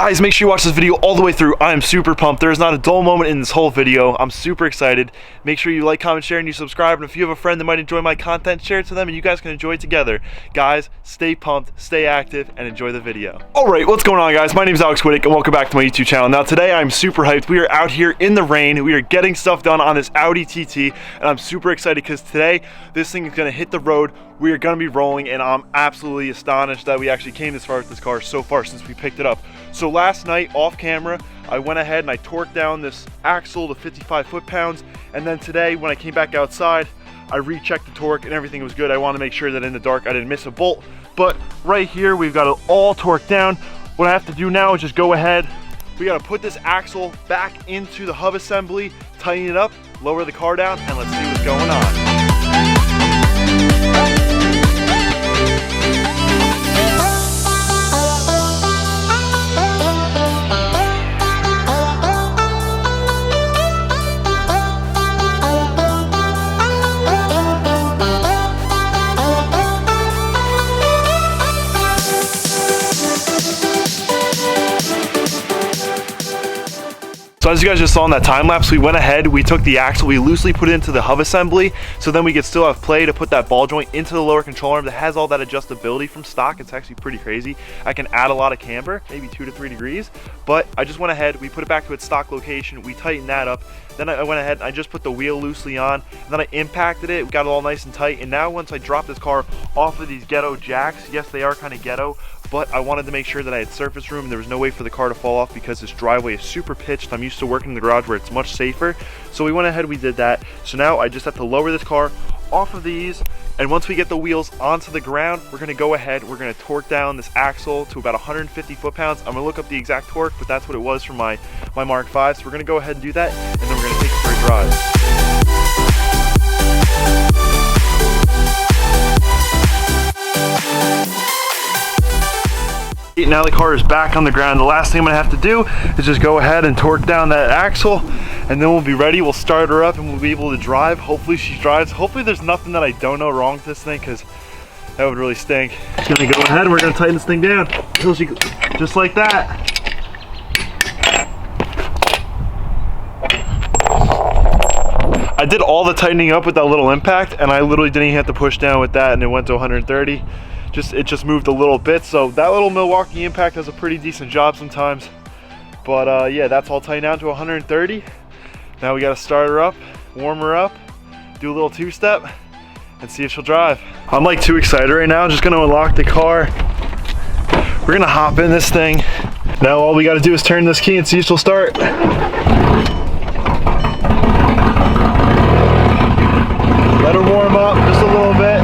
Guys, make sure you watch this video all the way through. I am super pumped. There is not a dull moment in this whole video. I'm super excited. Make sure you like, comment, share, and you subscribe. And if you have a friend that might enjoy my content, share it to them and you guys can enjoy it together. Guys, stay pumped, stay active, and enjoy the video. Alright, what's going on, guys? My name is Alex Wittick and welcome back to my YouTube channel. Now today I'm super hyped. We are out here in the rain. We are getting stuff done on this Audi TT and I'm super excited because today this thing is going to hit the road. We are going to be rolling and I'm absolutely astonished that we actually came this far with this car so far since we picked it up. So last night off camera, I went ahead and I torqued down this axle to 55 foot-pounds, and then today when I came back outside, I rechecked the torque and everything was good. I want to make sure that in the dark I didn't miss a bolt. But right here we've got it all torqued down. What I have to do now is just go ahead. We got to put this axle back into the hub assembly, tighten it up, lower the car down, and let's see what's going on. So as you guys just saw in that time lapse, we went ahead, we took the axle, we loosely put it into the hub assembly, so then we could still have play to put that ball joint into the lower control arm that has all that adjustability from stock. It's actually pretty crazy. I can add a lot of camber, maybe 2 to 3 degrees, but I just went ahead, we put it back to its stock location, we tightened that up, then I went ahead and I just put the wheel loosely on, and then I impacted it, got it all nice and tight, and now once I drop this car off of these ghetto jacks, yes they are kind of ghetto, but I wanted to make sure that I had surface room and there was no way for the car to fall off because this driveway is super pitched. I'm used to working in the garage where it's much safer. So we went ahead, we did that. So now I just have to lower this car off of these, and once we get the wheels onto the ground, we're gonna go ahead, we're gonna torque down this axle to about 150 foot-pounds. I'm gonna look up the exact torque, but that's what it was from my Mark V. So we're gonna go ahead and do that, and then we're gonna take it for a drive. Now the car is back on the ground. The last thing I'm gonna have to do is just go ahead and torque down that axle, and then we'll be ready. We'll start her up and we'll be able to drive. Hopefully she drives. Hopefully there's nothing that I don't know wrong with this thing, because that would really stink. Gonna go ahead and we're gonna tighten this thing down until she, just like that. I did all the tightening up with that little impact, and I literally didn't even have to push down with that, and it went to 130. It just moved a little bit, so that little Milwaukee impact does a pretty decent job sometimes. But yeah, that's all tightened down to 130. Now we gotta start her up, warm her up, do a little two-step, and see if she'll drive. I'm like too excited right now. I'm just gonna unlock the car. We're gonna hop in this thing. Now all we gotta do is turn this key and see if she'll start. Let her warm up just a little bit.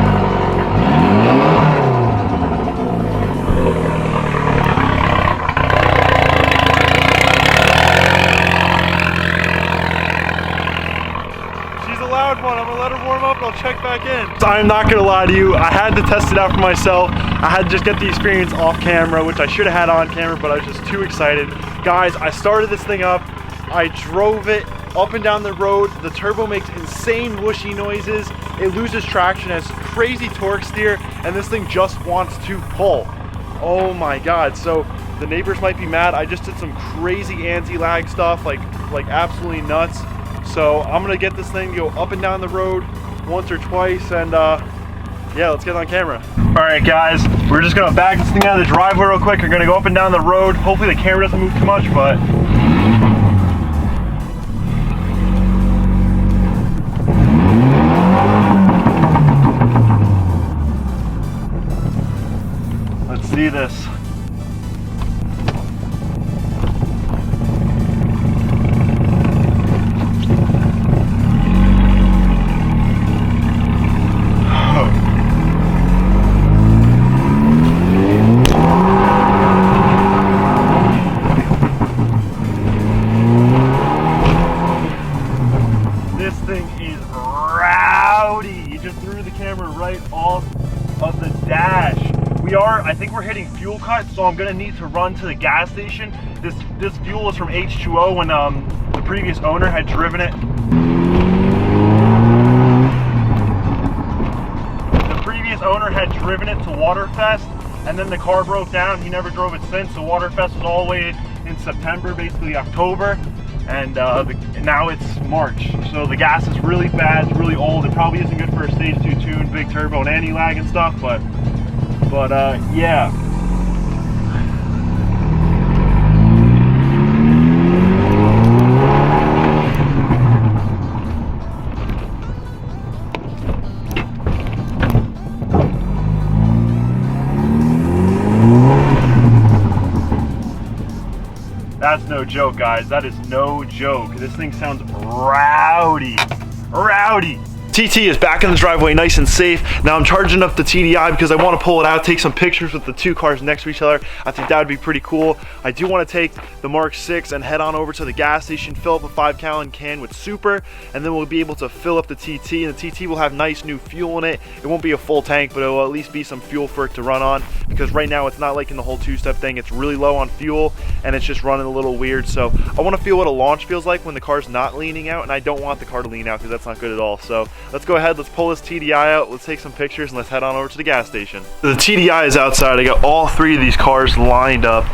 One. I'm gonna let her warm up and I'll check back in. So I'm not gonna lie to you, I had to test it out for myself. I had to just get the experience off camera, which I should have had on camera, but I was just too excited. Guys, I started this thing up, I drove it up and down the road. The turbo makes insane whooshy noises. It loses traction, has crazy torque steer, and this thing just wants to pull. Oh my God. So the neighbors might be mad. I just did some crazy anti-lag stuff, like absolutely nuts. So I'm gonna get this thing to go up and down the road once or twice, and yeah, let's get it on camera. All right, guys, we're just gonna back this thing out of the driveway real quick. We're gonna go up and down the road. Hopefully the camera doesn't move too much, but let's see this. Right off of the dash. I think we're hitting fuel cut, so I'm gonna need to run to the gas station. This fuel is from H2O when the previous owner had driven it. The previous owner had driven it to Waterfest, and then the car broke down. He never drove it since. The Waterfest was all the way in September, basically October, and now it's March. So the gas is really bad, it's really old. It probably isn't good for a stage 2 tune, big turbo and anti-lag and stuff, but yeah. That's no joke, guys. That is no joke. This thing sounds rowdy. Rowdy. TT is back in the driveway, nice and safe. Now I'm charging up the TDI because I want to pull it out, take some pictures with the two cars next to each other. I think that would be pretty cool. I do want to take the Mark 6 and head on over to the gas station, fill up a 5-gallon can with super, and then we'll be able to fill up the TT, and the TT will have nice new fuel in it. It won't be a full tank, but it will at least be some fuel for it to run on, because right now it's not like in the whole two-step thing. It's really low on fuel and it's just running a little weird. So I want to feel what a launch feels like when the car's not leaning out, and I don't want the car to lean out because that's not good at all. So let's go ahead, let's pull this TDI out, let's take some pictures, and let's head on over to the gas station. The TDI is outside. I got all three of these cars lined up,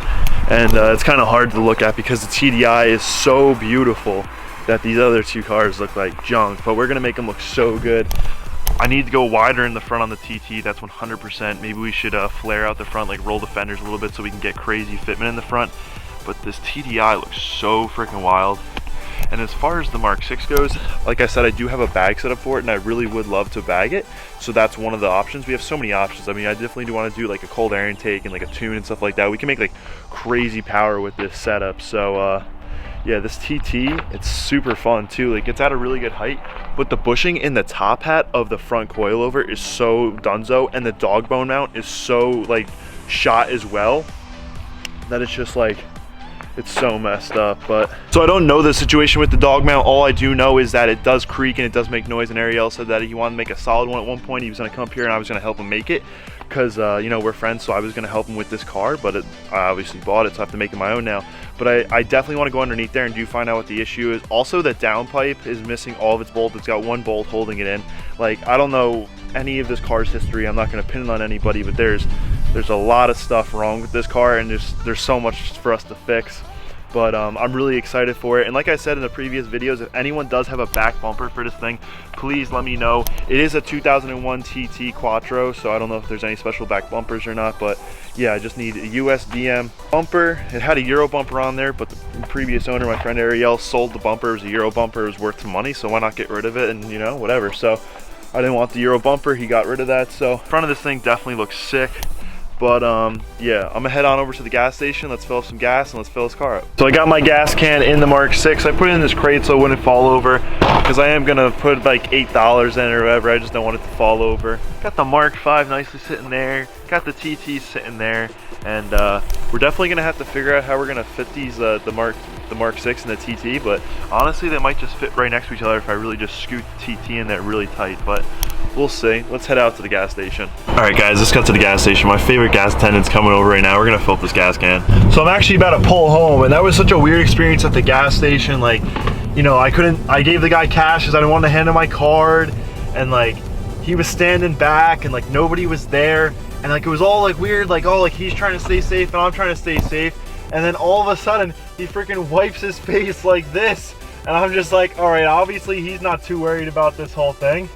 and it's kind of hard to look at because the TDI is so beautiful that these other two cars look like junk, but we're gonna make them look so good. I need to go wider in the front on the TT, that's 100%. Maybe we should flare out the front, like roll the fenders a little bit so we can get crazy fitment in the front. But this TDI looks so freaking wild. And as far as the Mark 6 goes, like I said, I do have a bag set up for it, and I really would love to bag it. So that's one of the options. We have so many options. I mean, I definitely do want to do like a cold air intake and like a tune and stuff like that. We can make like crazy power with this setup. So yeah, this TT, it's super fun too. Like, it's at a really good height, but the bushing in the top hat of the front coilover is so dunzo, and the dog bone mount is so like shot as well, that it's just like, it's so messed up. But so I don't know the situation with the dog mount. All I do know is that it does creak and it does make noise, and Ariel said that he wanted to make a solid one at one point. He was going to come up here and I was going to help him make it, because you know, we're friends, so I was going to help him with this car, but I obviously bought it, so I have to make it my own now. But I definitely want to go underneath there and do find out what the issue is. Also, the downpipe is missing all of its bolts. It's got one bolt holding it in. Like, I don't know any of this car's history. I'm not going to pin it on anybody, but there's a lot of stuff wrong with this car, and there's so much for us to fix. But I'm really excited for it. And like I said in the previous videos, if anyone does have a back bumper for this thing, please let me know. It is a 2001 TT Quattro, so I don't know if there's any special back bumpers or not, but yeah, I just need a USDM bumper. It had a Euro bumper on there, but the previous owner, my friend Ariel, sold the bumper. It was a Euro bumper, it was worth some money, so why not get rid of it and, you know, whatever. So I didn't want the Euro bumper, he got rid of that. So front of this thing definitely looks sick. But yeah, I'm gonna head on over to the gas station. Let's fill up some gas and let's fill this car up. So I got my gas can in the Mark 6. I put it in this crate so it wouldn't fall over, because I am gonna put like $8 in it or whatever. I just don't want it to fall over. Got the Mark 5 nicely sitting there. Got the TT sitting there, and we're definitely gonna have to figure out how we're gonna fit these the Mark 6 and the TT. But honestly, they might just fit right next to each other if I really just scoot the TT in there really tight. But we'll see. Let's head out to the gas station. All right, guys, let's got to the gas station. My favorite gas attendant's coming over right now. We're gonna fill up this gas can. So I'm actually about to pull home, and that was such a weird experience at the gas station. Like, you know, I gave the guy cash because I didn't want to hand him my card, and like, he was standing back and like nobody was there, and like it was all like weird, like, oh, like he's trying to stay safe and I'm trying to stay safe, and then all of a sudden he freaking wipes his face like this, and I'm just like, all right, obviously he's not too worried about this whole thing.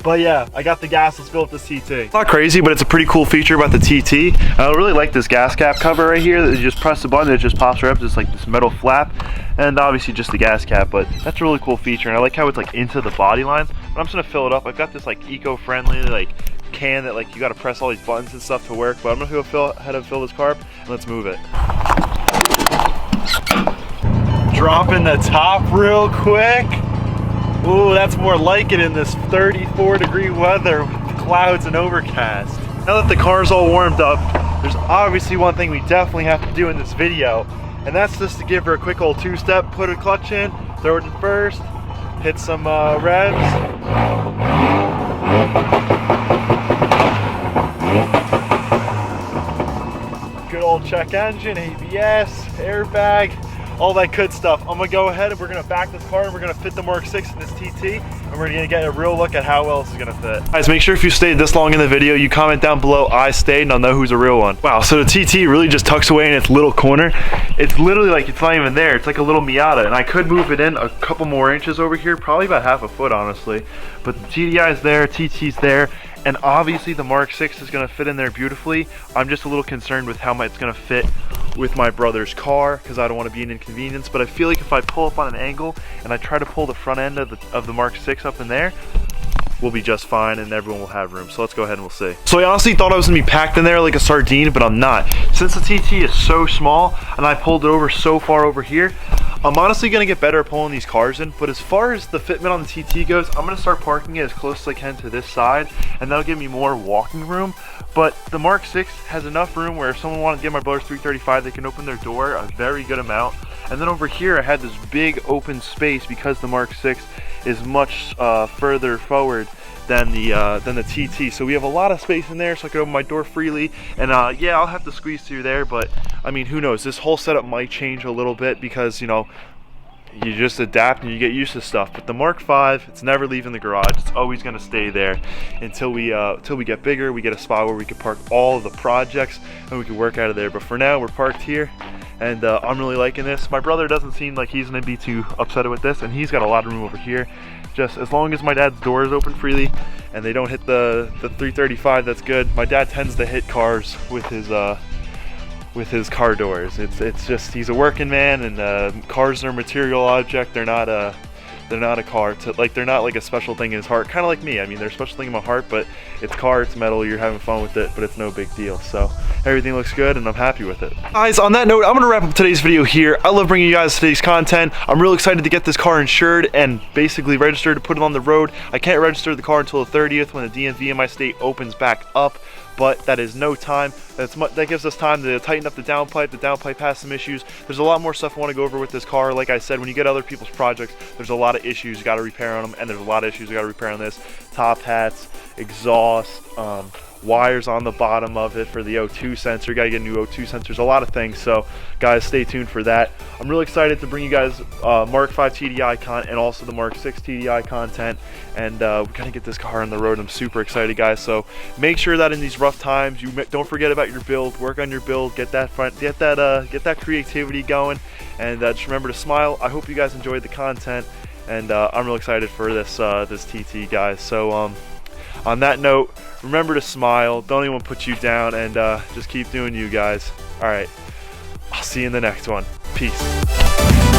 But yeah, I got the gas, let's fill up this TT. It's not crazy, but it's a pretty cool feature about the TT. I really like this gas cap cover right here. That you just press the button, it just pops right up, just like this metal flap. And obviously just the gas cap, but that's a really cool feature. And I like how it's like into the body lines. But I'm just gonna fill it up. I've got this like eco-friendly like can that like you gotta press all these buttons and stuff to work. But I'm gonna go ahead and fill this carb, and let's move it. Dropping the top real quick. Ooh, that's more like it in this 34-degree weather with clouds and overcast. Now that the car's all warmed up, there's obviously one thing we definitely have to do in this video, and that's just to give her a quick old two-step, put a clutch in, throw it in first, hit some revs. Good old check engine, ABS, airbag. all that good stuff. I'm gonna go ahead and we're gonna back this car and we're gonna fit the Mark 6 in this TT, and we're gonna get a real look at how well this is gonna fit. Guys, make sure if you stayed this long in the video, you comment down below I stayed, and I'll know who's a real one. Wow, so the TT really just tucks away in its little corner. It's literally like it's not even there. It's like a little Miata, and I could move it in a couple more inches over here, probably about half a foot honestly. But the TDI is there, TT's there, and obviously the Mark 6 is gonna fit in there beautifully. I'm just a little concerned with how much it's gonna fit with my brother's car because I don't want to be an inconvenience, but I feel like if I pull up on an angle and I try to pull the front end of the Mark 6 up in there, we'll be just fine and everyone will have room. So let's go ahead and we'll see. So I honestly thought I was gonna be packed in there like a sardine, but I'm not. Since the TT is so small and I pulled it over so far over here, I'm honestly gonna get better at pulling these cars in. But as far as the fitment on the TT goes, I'm gonna start parking it as close as I can to this side, and that'll give me more walking room. But the Mark 6 has enough room where if someone wanted to get my brother's 335, they can open their door a very good amount. And then over here I had this big open space because the Mark 6 is much further forward than the TT, so we have a lot of space in there, so I can open my door freely. And yeah, I'll have to squeeze through there, but I mean, who knows? This whole setup might change a little bit because, you know, you just adapt and you get used to stuff. But the Mark 5, it's never leaving the garage. It's always going to stay there until we get bigger. We get a spot where we can park all of the projects and we can work out of there. But for now, we're parked here, and I'm really liking this. My brother doesn't seem like he's going to be too upset with this, and he's got a lot of room over here. Just as long as my dad's door is open freely and they don't hit the 335, that's good. My dad tends to hit cars with his car doors. It's just, he's a working man, and cars are a material object. They're not a car. They're not like a special thing in his heart. Kind of like me. I mean, they're a special thing in my heart, but it's car, it's metal, you're having fun with it, but it's no big deal. So everything looks good and I'm happy with it. Guys, on that note, I'm gonna wrap up today's video here. I love bringing you guys today's content. I'm real excited to get this car insured and basically registered to put it on the road. I can't register the car until the 30th when the DMV in my state opens back up, but that is no time. That gives us time to tighten up the downpipe. The downpipe has some issues. There's a lot more stuff I want to go over with this car. Like I said, when you get other people's projects, there's a lot of issues you got to repair on them, and there's a lot of issues you got to repair on this. Top hats, exhaust, wires on the bottom of it for the O2 sensor. You got to get new O2 sensors, a lot of things. So guys, stay tuned for that. I'm really excited to bring you guys Mark 5 TDI content and also the Mark 6 TDI content, and we're gonna get this car on the road. I'm super excited, guys. So make sure that in these rough times, you don't forget about your build. Work on your build, get that creativity going, and just remember to smile. I hope you guys enjoyed the content, and I'm real excited for this TT, guys. So on that note, remember to smile, don't anyone put you down, and just keep doing you, guys. All right, I'll see you in the next one. Peace.